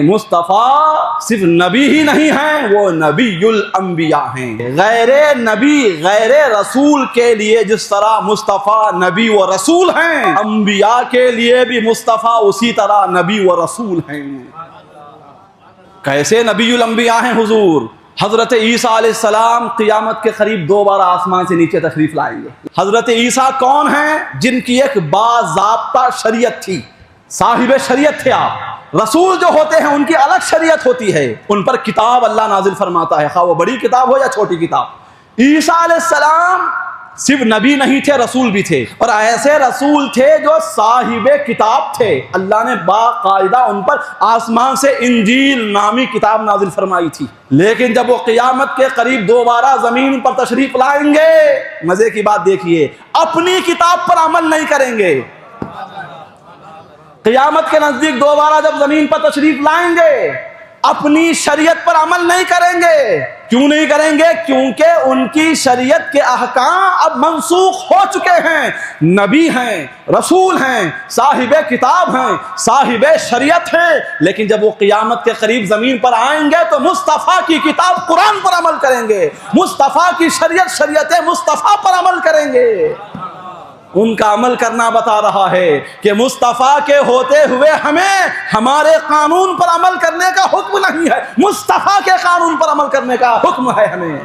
مصطفیٰ صرف نبی ہی نہیں ہیں، وہ نبی الانبیاء ہیں۔ غیر نبی غیر رسول کے لیے جس طرح مصطفیٰ نبی و رسول ہیں، انبیاء کے لیے بھی مصطفیٰ اسی طرح نبی و رسول ہیں۔ کیسے نبی الانبیاء ہیں حضور؟ حضرت عیسیٰ علیہ السلام قیامت کے قریب دوبارہ آسمان سے نیچے تشریف لائیں گے۔ حضرت عیسیٰ کون ہیں؟ جن کی ایک باضابطہ شریعت تھی، صاحب شریعت تھے آپ۔ رسول جو ہوتے ہیں ان کی الگ شریعت ہوتی ہے، ان پر کتاب اللہ نازل فرماتا ہے، خواہ وہ بڑی کتاب ہو یا چھوٹی کتاب۔ عیسیٰ علیہ السلام صرف نبی نہیں تھے، رسول بھی تھے، اور ایسے رسول تھے جو صاحب کتاب تھے۔ اللہ نے باقاعدہ ان پر آسمان سے انجیل نامی کتاب نازل فرمائی تھی۔ لیکن جب وہ قیامت کے قریب دوبارہ زمین پر تشریف لائیں گے، مزے کی بات دیکھیے، اپنی کتاب پر عمل نہیں کریں گے۔ قیامت کے نزدیک دوبارہ جب زمین پر تشریف لائیں گے، اپنی شریعت پر عمل نہیں کریں گے۔ کیوں نہیں کریں گے؟ کیونکہ ان کی شریعت کے احکام اب منسوخ ہو چکے ہیں۔ نبی ہیں، رسول ہیں، صاحب کتاب ہیں، صاحب شریعت ہیں، لیکن جب وہ قیامت کے قریب زمین پر آئیں گے تو مصطفیٰ کی کتاب قرآن پر عمل کریں گے، مصطفیٰ کی شریعت مصطفیٰ پر عمل کریں گے۔ ان کا عمل کرنا بتا رہا ہے کہ مصطفیٰ کے ہوتے ہوئے ہمیں ہمارے قانون پر عمل کرنے کا حکم نہیں ہے، مصطفیٰ کے قانون پر عمل کرنے کا حکم ہے ہمیں۔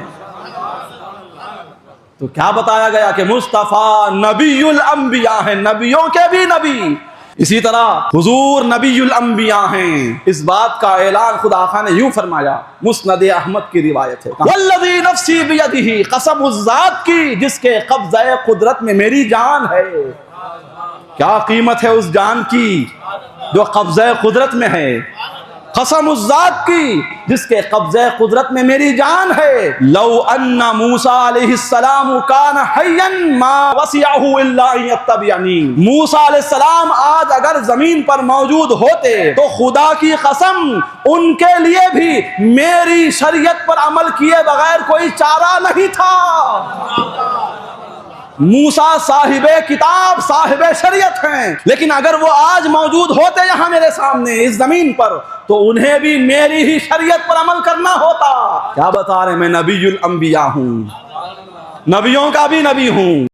تو کیا بتایا گیا کہ مصطفیٰ نبی الانبیاء ہیں، نبیوں کے بھی نبی۔ اسی طرح حضور نبی الانبیاء ہیں، اس بات کا اعلان خدا آقا نے یوں فرمایا، مسند احمد کی روایت ہے، والذی نفسی بیدہ، قسم اس ذات کی جس کے قبضہ قدرت میں میری جان ہے۔ کیا قیمت ہے اس جان کی جو قبضہ قدرت میں ہے؟ قسم اس ذات کی جس کے قبضہ قدرت میں میری جان ہے، لو ان موسیٰ علیہ السلام کان حیا ما وسعہ الا ان یتبعنی۔ موسیٰ علیہ السلام آج اگر زمین پر موجود ہوتے تو خدا کی قسم ان کے لیے بھی میری شریعت پر عمل کیے بغیر کوئی چارہ نہیں تھا۔ موسیٰ صاحب کتاب، صاحب شریعت ہیں، لیکن اگر وہ آج موجود ہوتے یہاں میرے سامنے اس زمین پر تو انہیں بھی میری ہی شریعت پر عمل کرنا ہوتا۔ کیا بتا رہے ہیں؟ میں نبی الانبیاء ہوں، نبیوں کا بھی نبی ہوں۔